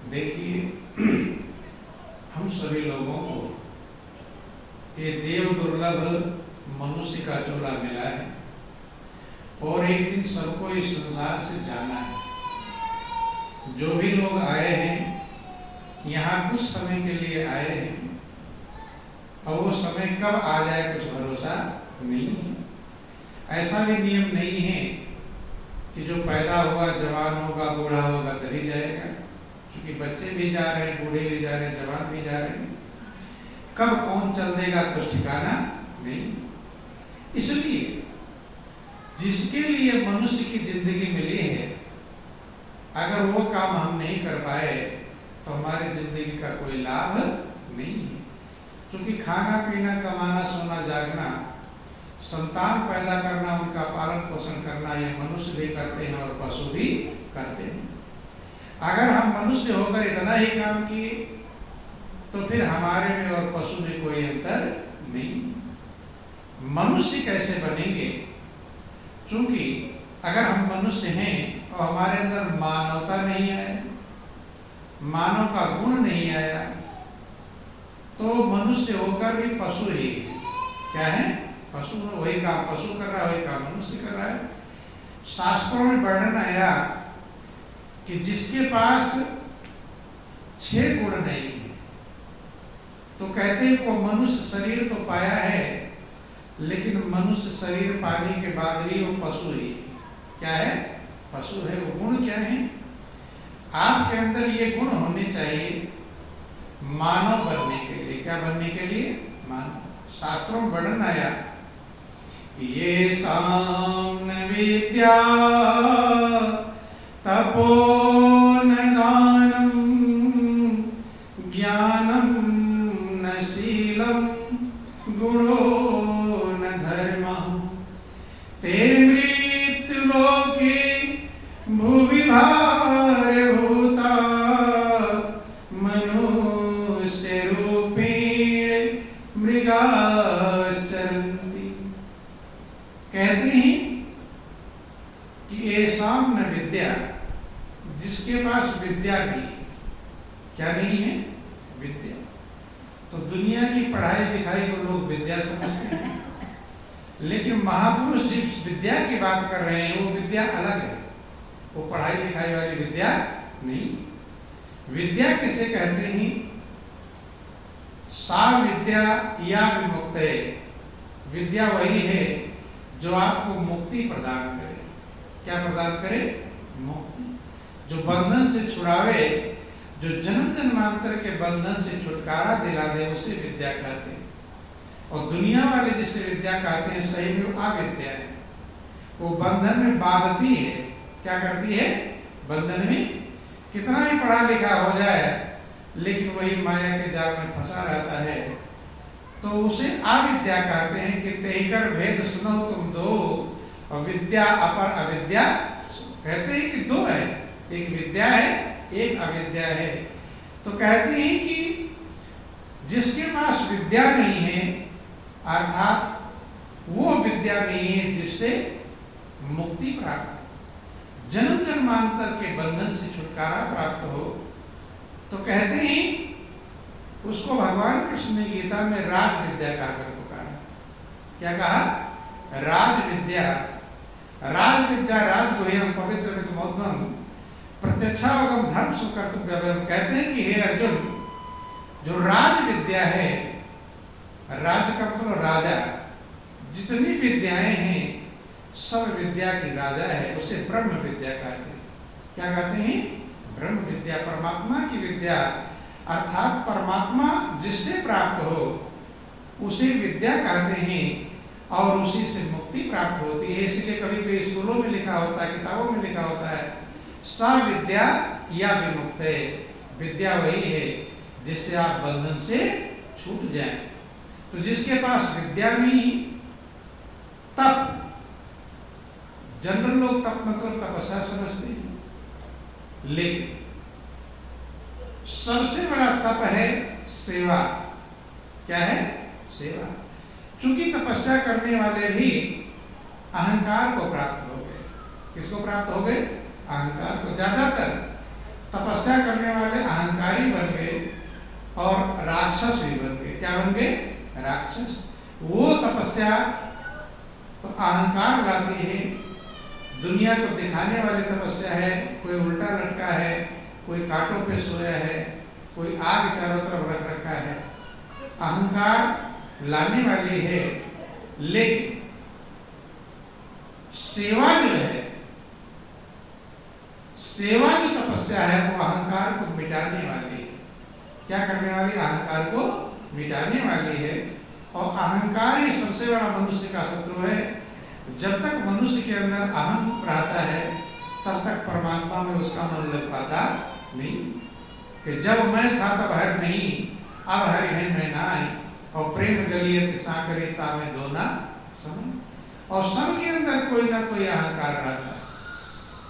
देखिए, हम सभी लोगों को ये देव दुर्लभ मनुष्य का जोड़ा मिला है और एक दिन सबको इस संसार से जाना है। जो भी लोग आए हैं यहाँ कुछ समय के लिए आए हैं और वो समय कब आ जाए कुछ भरोसा नहीं है। ऐसा भी नियम नहीं है कि जो पैदा हुआ जवान होगा बूढ़ा होगा तभी जाएगा, क्योंकि बच्चे भी जा रहे हैं, बूढ़े भी जा रहे हैं, जवान भी जा रहे हैं। कब कौन चल देगा कुछ ठिकाना नहीं। इसलिए जिसके लिए मनुष्य की जिंदगी मिली है, अगर वो काम हम नहीं कर पाए तो हमारी जिंदगी का कोई लाभ नहीं है। क्योंकि खाना पीना कमाना सोना जागना, संतान पैदा करना, उनका पालन पोषण करना, ये मनुष्य भी करते हैं और पशु भी करते हैं। अगर हम मनुष्य होकर इतना ही काम किए तो फिर हमारे में और पशु में कोई अंतर नहीं। मनुष्य कैसे बनेंगे? क्योंकि अगर हम मनुष्य हैं और हमारे अंदर मानवता नहीं आया, मानव का गुण नहीं आया, तो मनुष्य होकर भी पशु ही क्या है? पशु। वही काम पशु कर रहा है, वही काम मनुष्य कर रहा है। शास्त्रों में वर्णन आया कि जिसके पास 6 गुण नहीं है, तो कहते हैं वो मनुष्य शरीर तो पाया है, लेकिन मनुष्य शरीर पाने के बाद भी वो पशु ही क्या है? पशु है। वो गुण क्या है? आपके अंदर ये गुण होने चाहिए मानव बनने के लिए। क्या बनने के लिए? मानव। शास्त्रों में वर्णन आया, ये साम विद्या तपो न दानम ज्ञानम न शीलम गुणो न धर्मः ते मृत्युलोके भुवि भारभूता मनुष्य रूपेण मृगाश्चरन्ति। कहते हैं कि ऐसाम न विद्या, जिसके पास विद्या नहीं, क्या नहीं है? विद्या। तो दुनिया की पढ़ाई लिखाई को लोग विद्या समझते हैं, लेकिन महापुरुष जिस विद्या की बात कर रहे हैं वो विद्या अलग है। वो पढ़ाई लिखाई वाली विद्या नहीं। विद्या किसे कहते हैं? सा विद्या या विमुक्तये। विद्या वही है जो आपको मुक्ति प्रदान करे। क्या प्रदान करे? मुक्ति। जो बंधन से छुड़ावे, जो जन्म जन्मांतर के बंधन से छुटकारा दिला दे, उसे विद्या कहते हैं। और दुनिया वाले जिसे विद्या कहते हैं सही में वो अविद्या है। वो बंधन में बांधती है। क्या करती है? बंधन में कितना भी पढ़ा लिखा हो जाए, लेकिन वही माया के जाल में फंसा रहता है, तो उसे अविद्या कहते हैं। कि तेकर भेद सुनो तुम दो, और विद्या अपर अविद्या। कहते हैं कि दो है, एक विद्या है, एक अविद्या है। तो कहते हैं कि जिसके पास विद्या नहीं है, अर्थात वो विद्या नहीं है जिससे मुक्ति प्राप्त, जन्म जन्मांतर के बंधन से छुटकारा प्राप्त हो, तो कहते हैं उसको भगवान कृष्ण ने गीता में राज विद्या कहकर पुकारा। क्या कहा? राज विद्या। राज विद्या राज गुह्यम पवित्र विद्मोद्भवम प्रत्यक्षावगम धर्म सुकर्तव्यम। कहते हैं कि हे अर्जुन, जो राज विद्या है, राज का मतलब राजा, जितनी विद्याएं हैं सब विद्या की राजा है, उसे ब्रह्म विद्या कहते हैं। क्या कहते हैं? ब्रह्म विद्या। परमात्मा की विद्या, अर्थात परमात्मा जिससे प्राप्त हो उसे विद्या कहते हैं, और उसी से मुक्ति प्राप्त होती है। इसलिए कभी कभी स्कूलों में लिखा होता है, किताबों में लिखा होता है, सा विद्या या विमुक्त है। विद्या वही है जिससे आप बंधन से छूट जाएं। तो जिसके पास विद्या नहीं, तप, जनरल लोग तप मतलब तपस्या समझते हैं, लेकिन सबसे बड़ा तप है सेवा। क्या है? सेवा। चूंकि तपस्या करने वाले भी अहंकार को प्राप्त हो गए। किसको प्राप्त हो गए? अहंकार को। ज्यादातर तपस्या करने वाले अहंकारी बन गए और राक्षस भी बन गए। क्या बन गए? राक्षस। वो तपस्या तो अहंकार लाती है, दुनिया को दिखाने वाली तपस्या है। कोई उल्टा लटका है, कोई कांटों पे सोया है, कोई आग चारों तरफ रख रखा है, अहंकार लाने वाली है। लेकिन सेवा जो है, सेवा जो तपस्या है, वो अहंकार को मिटाने वाली है। क्या करने वाली? अहंकार को मिटाने वाली है। और अहंकार ही सबसे बड़ा मनुष्य का शत्रु है। जब तक मनुष्य के अंदर अहम रहता है, तब तक परमात्मा में उसका मन लग पाता नहीं। कि जब मैं था तब हर नहीं, अब हर है मैं ना आई, और प्रेम गलियत साकरे तामे दोना समय। और सबके अंदर कोई ना कोई अहंकार रहता है।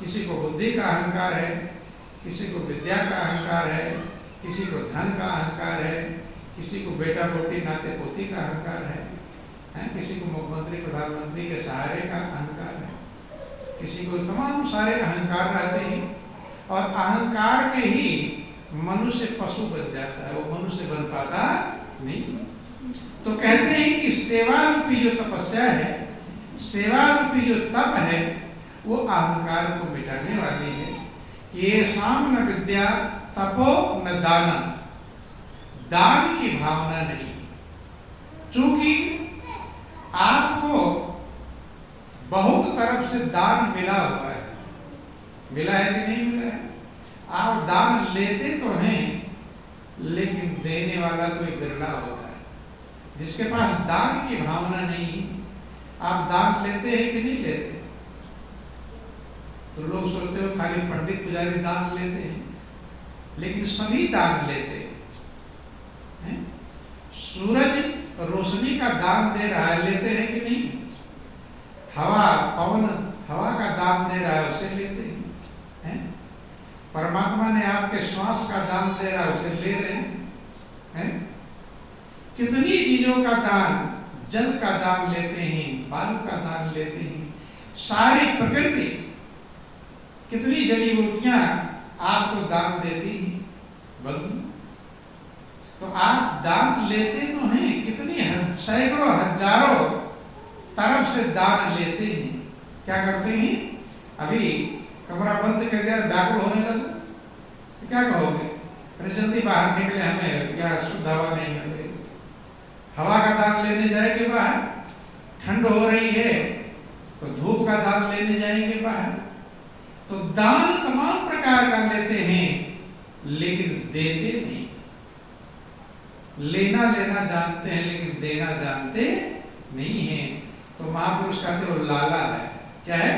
किसी को बुद्धि का अहंकार है, किसी को विद्या का अहंकार है, किसी को धन का अहंकार है, किसी को बेटा बेटी नाते पोती का अहंकार है, किसी को मुख्यमंत्री प्रधानमंत्री के सहारे का अहंकार है, किसी को तमाम सारे अहंकार रहते हैं। और अहंकार में ही मनुष्य पशु बन जाता है, वो मनुष्य बन पाता नहीं। तो कहते हैं कि सेवा रूपी जो तपस्या है, सेवा रूपी जो तप है, वो अहंकार को मिटाने वाली है। ये शाम न विद्या तपो न दानम, दान की भावना नहीं। चूंकि आपको बहुत तरफ से दान मिला हुआ है, मिला है कि नहीं मिला है? आप दान लेते तो हैं, लेकिन देने वाला कोई बिरला होता है। जिसके पास दान की भावना नहीं, आप दान लेते हैं कि नहीं लेते? तो लोग सोचते हो खाली पंडित पुजारी दान लेते हैं, लेकिन सभी दान लेते हैं। सूरज रोशनी का दान दे रहा है, लेते हैं कि नहीं? हवा पवन हवा का दान दे रहा है, उसे लेते हैं। परमात्मा ने आपके श्वास का दान दे रहा है, उसे ले रहे हैं। कितनी चीजों का दान, जल का दान लेते हैं, बालू का दान लेते हैं। सारी प्रकृति कितनी जड़ी बूटियां आपको दान देती हैं। तो आप दान लेते तो हैं, कितनी सैकड़ों हजारों तरफ से दान लेते हैं। क्या करते हैं? अभी कमरा बंद कर दिया, व्याकुल होने लगे तो क्या कहोगे? अरे जल्दी बाहर निकले, हमें क्या शुद्ध हवा नहीं मिल रही। हवा का दान लेने जाएंगे बाहर, ठंड हो रही है तो धूप का दान लेने जाएंगे बाहर। तो दान तमाम प्रकार का लेते हैं, लेकिन देते नहीं। लेना जानते हैं, लेकिन देना जानते नहीं हैं। तो महापुरुष कहते हो लाला है। क्या है?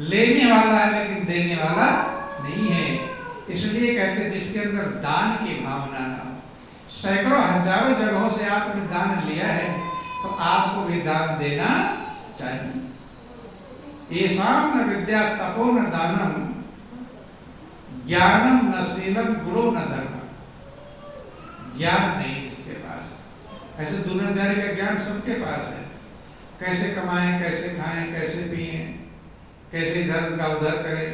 लेने वाला है, लेकिन देने वाला नहीं है। इसलिए कहते जिसके अंदर दान की भावना ना हो। सैकड़ों हजारों जगहों से आपने दान लिया है, तो आपको भी दान देना चाहिए। येषां न विद्या तपो न दानम, ज्ञानम न शीलम गुरो न धर्म। ज्ञान नहीं जिसके पास, ऐसे दुनियादारी का ज्ञान सबके पास है। कैसे कमाएं, कैसे खाएं, कैसे पिएं, कैसे इधर का उधर करें,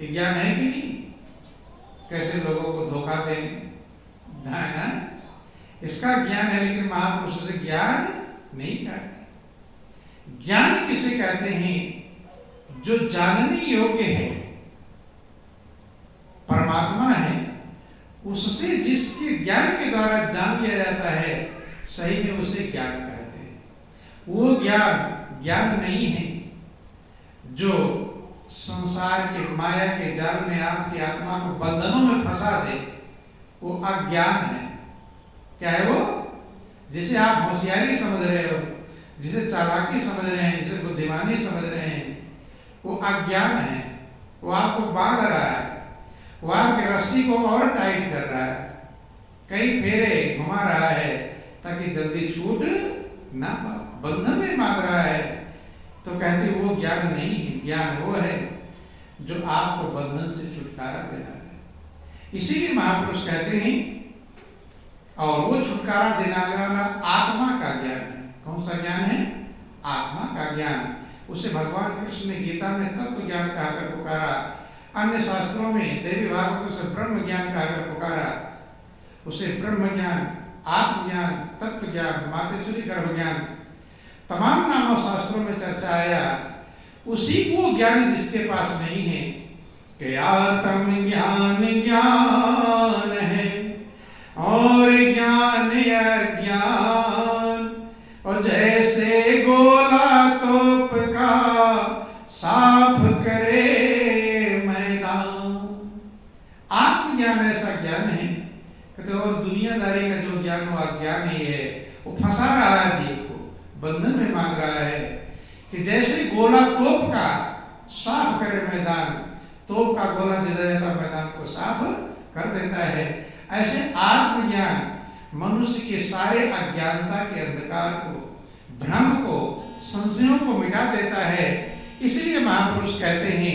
ये ज्ञान है कि नहीं? कैसे लोगों को धोखा दें, इसका ज्ञान है। लेकिन महापुरुषों से ज्ञान नहीं कहते। ज्ञान किसे कहते हैं? जो जानने योग्य है, परमात्मा है, उससे जिसके ज्ञान के द्वारा जान लिया जाता है, सही में उसे ज्ञान कहते हैं। वो ज्ञान नहीं है जो संसार के माया के जाल में आपकी आत्मा को बंधनों में फंसा दे, वो अज्ञान है। क्या है वो? जिसे आप होशियारी समझ रहे हो, जिसे चालाकी समझ रहे हैं, जिसे बुद्धिमानी समझ रहे हैं, वो अज्ञान है। वो आपको बांध रहा है, वो आपकी रस्सी को और टाइट कर रहा है, कई फेरे घुमा रहा है ताकि जल्दी छूट ना पाओ, बंधन में बांध रहा है। तो कहते वो ज्ञान नहीं है। ज्ञान वो है जो आपको बंधन से छुटकारा देना है। इसीलिए महापुरुष कहते हैं, और वो छुटकारा देने वाला आत्मा का ज्ञान है। कौन सा ज्ञान है? आत्मा का ज्ञान। उसे भगवान कृष्ण ने गीता में तत्व ज्ञान कहकर पुकारा। अन्य शास्त्रों में देवी भागवतों से ब्रह्म ज्ञान का अगर पुकारा, उसे ब्रह्म ज्ञान, आत्मज्ञान, तत्व ज्ञान, मातेश्वरी गर्भ ज्ञान, तमाम नामों शास्त्रों में चर्चा आया। उसी को ज्ञान जिसके पास नहीं है कि आत्म ज्ञान ज्ञान है और ज्ञान अज्ञान, और जैसे गोला तोप का साफ करे मैदान। आत्मज्ञान ऐसा ज्ञान है कहते, और दुनियादारी का जो ज्ञान वो अज्ञान ही है। वो फंसा रहा है जीव को, बंधन में मांग रहा है कि जैसे गोला तोप का साफ करे मैदान, तोप का गोला जिधर जाता मैदान को साफ कर देता है, ऐसे आत्मज्ञान मनुष्य के सारे अज्ञानता के अंधकार को, भ्रम को, संशयों को मिटा देता है। इसलिए महापुरुष कहते हैं